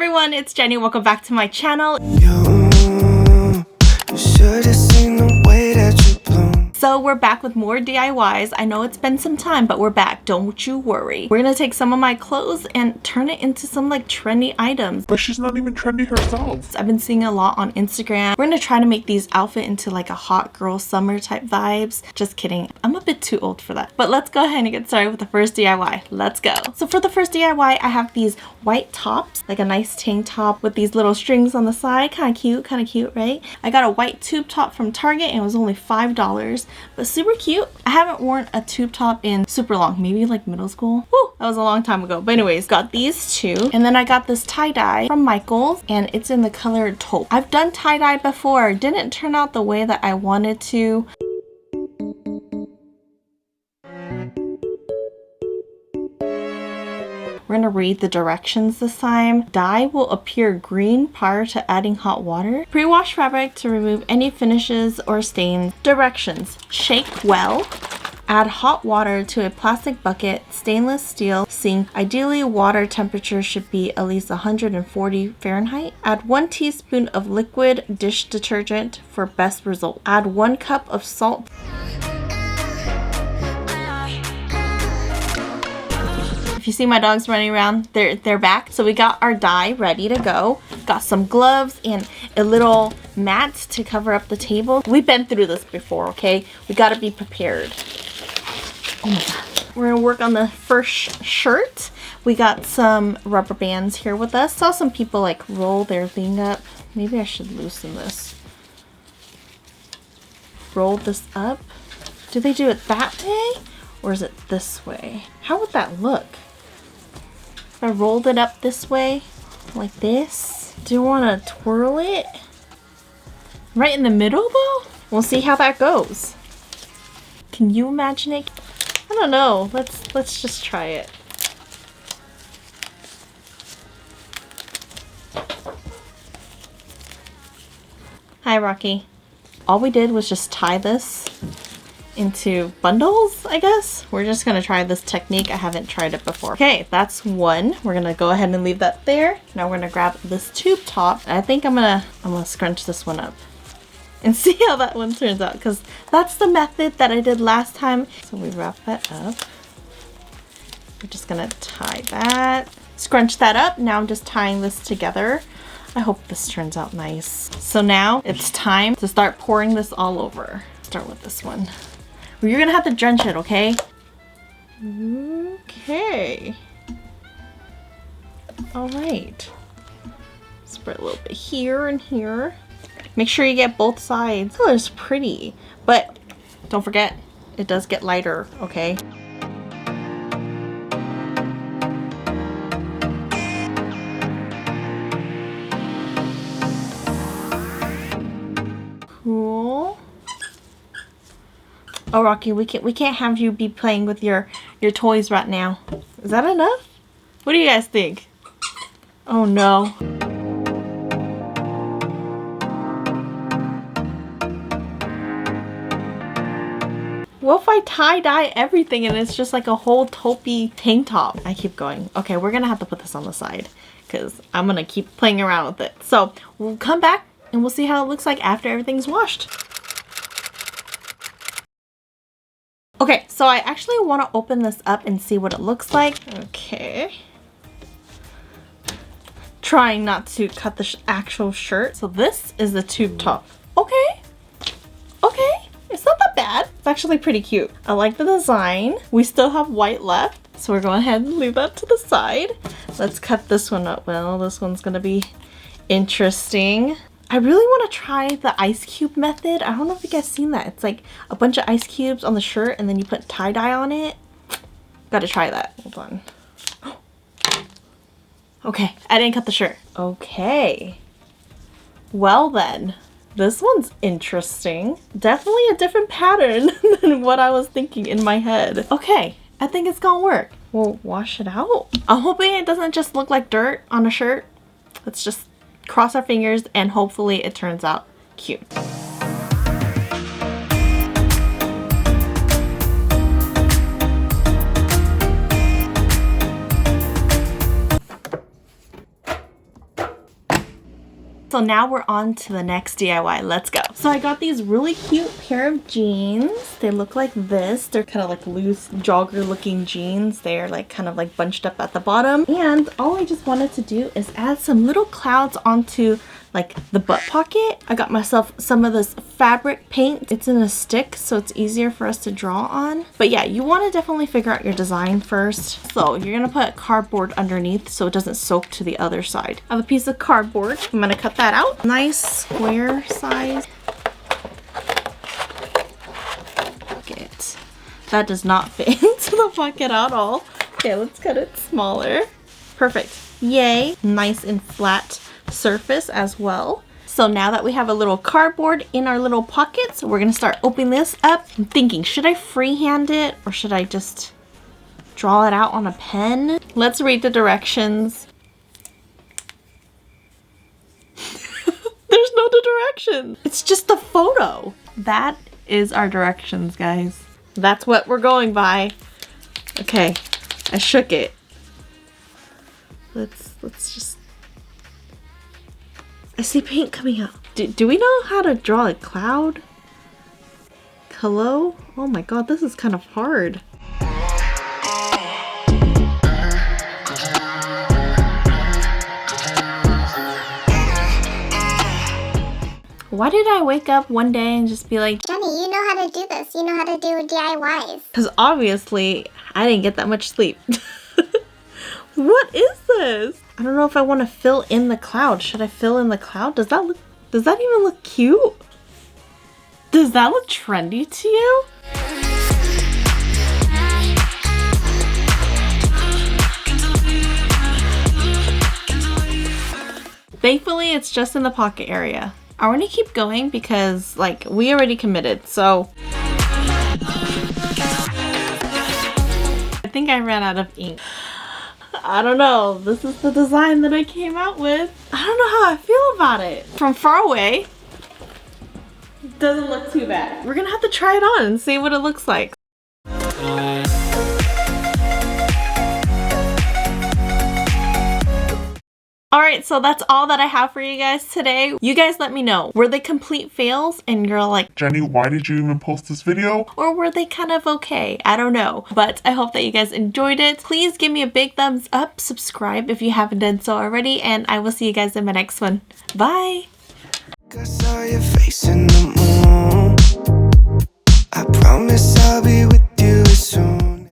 everyone, it's Jenny. Welcome back to my channel. So we're back with more DIYs. I know it's been some time, but we're back. Don't you worry. We're gonna take some of my clothes and turn it into some like trendy items. But she's not even trendy herself. I've been seeing a lot on Instagram. We're gonna try to make these outfit into like a hot girl summer type vibes. Just kidding. I'm a bit too old for that. But let's go ahead and get started with the first DIY. Let's go. So for the first DIY, I have these white tops, like a nice tank top with these little strings on the side. Kind of cute, right? I got a white tube top from Target and it was only $5. But super cute. I haven't worn a tube top in super long, maybe like middle school. Woo, that was a long time ago. But anyways, got these two. And then I got this tie-dye from Michaels and it's in the color taupe. I've done tie-dye before. Didn't turn out the way that I wanted to. We're going to read the directions this time. Dye will appear green prior to adding hot water. Pre-wash fabric to remove any finishes or stains. Directions: shake well. Add hot water to a plastic bucket, stainless steel sink. Ideally, water temperature should be at least 140 Fahrenheit. Add 1 teaspoon of liquid dish detergent for best result. Add 1 cup of salt. If you see my dogs running around, they're back. So we got our dye ready to go. Got some gloves and a little mat to cover up the table. We've been through this before, okay? We gotta be prepared. Oh my god. We're gonna work on the first shirt. We got some rubber bands here with us. Saw some people like roll their thing up. Maybe I should loosen this. Roll this up. Do they do it that way? Or is it this way? How would that look? If I rolled it up this way, like this. Do you want to twirl it? Right in the middle though? We'll see how that goes. Can you imagine it? I don't know. Let's just try it. Hi, Rocky. All we did was just tie this into bundles, I guess. We're just gonna try this technique. I haven't tried it before. Okay, that's one. We're gonna go ahead and leave that there. Now we're gonna grab this tube top. I think I'm gonna scrunch this one up and see how that one turns out, because that's the method that I did last time. So we wrap that up. We're just gonna tie that, scrunch that up. Now I'm just tying this together. I hope this turns out nice. So now it's time to start pouring this all over. Start with this one. You're gonna have to drench it, okay? Okay. All right. Spread a little bit here and here. Make sure you get both sides. Oh, it's pretty, but don't forget, it does get lighter, okay? Cool. Oh, Rocky, we can't have you be playing with your toys right now. Is that enough? What do you guys think? Oh no. What if I tie-dye everything and it's just like a whole taupey tank top? I keep going. Okay, we're gonna have to put this on the side because I'm gonna keep playing around with it. So we'll come back and we'll see how it looks like after everything's washed. Okay, so I actually want to open this up and see what it looks like. Okay. Trying not to cut the actual shirt. So this is the tube top. Okay. Okay. It's not that bad. It's actually pretty cute. I like the design. We still have white left, so we're going ahead and leave that to the side. Let's cut this one up. Well, this one's going to be interesting. I really want to try the ice cube method. I don't know if you guys seen that. It's like a bunch of ice cubes on the shirt and then you put tie-dye on it. Gotta try that. Hold on. Okay, I didn't cut the shirt. Okay. Well then, this one's interesting. Definitely a different pattern than what I was thinking in my head. Okay, I think it's gonna work. We'll wash it out. I'm hoping it doesn't just look like dirt on a shirt. Let's just cross our fingers and hopefully it turns out cute. So now we're on to the next DIY. Let's go. So I got these really cute pair of jeans. They look like this. They're kind of like loose jogger looking jeans. They're like kind of like bunched up at the bottom. And all I just wanted to do is add some little clouds onto like the butt pocket. I got myself some of this fabric paint. It's in a stick, so it's easier for us to draw on. But yeah, you want to definitely figure out your design first. So you're gonna put cardboard underneath so it doesn't soak to the other side. I have a piece of cardboard. I'm gonna cut that out. Nice square size. Pocket. That does not fit into the pocket at all. Okay, let's cut it smaller. Perfect. Yay. Nice and flat surface as well. So now that we have a little cardboard in our little pockets, we're gonna start opening this up. I'm thinking, should I freehand it or should I just draw it out on a pen? Let's read the directions. There's no directions. It's just a photo. That is our directions, guys. That's what we're going by. Okay, I shook it. Let's just... I see paint coming out. Do we know how to draw a cloud? Hello? Oh my god, this is kind of hard. Why did I wake up one day and just be like, Jenny, you know how to do this. You know how to do DIYs. because obviously I didn't get that much sleep. What is this? I don't know if I want to fill in the cloud. Should I fill in the cloud? Does that even look cute? Does that look trendy to you? Thankfully, it's just in the pocket area. I want to keep going because like we already committed, so I think I ran out of ink. I don't know. This is the design that I came out with. I don't know how I feel about it. From far away, doesn't look too bad. We're gonna have to try it on and see what it looks like. Alright, so that's all that I have for you guys today. You guys let me know. Were they complete fails and you're like, Jenny, why did you even post this video? or were they kind of okay? I don't know. But I hope that you guys enjoyed it. Please give me a big thumbs up, subscribe if you haven't done so already, and I will see you guys in my next one. Bye! I saw your face in the moon. I promise I'll be with you soon.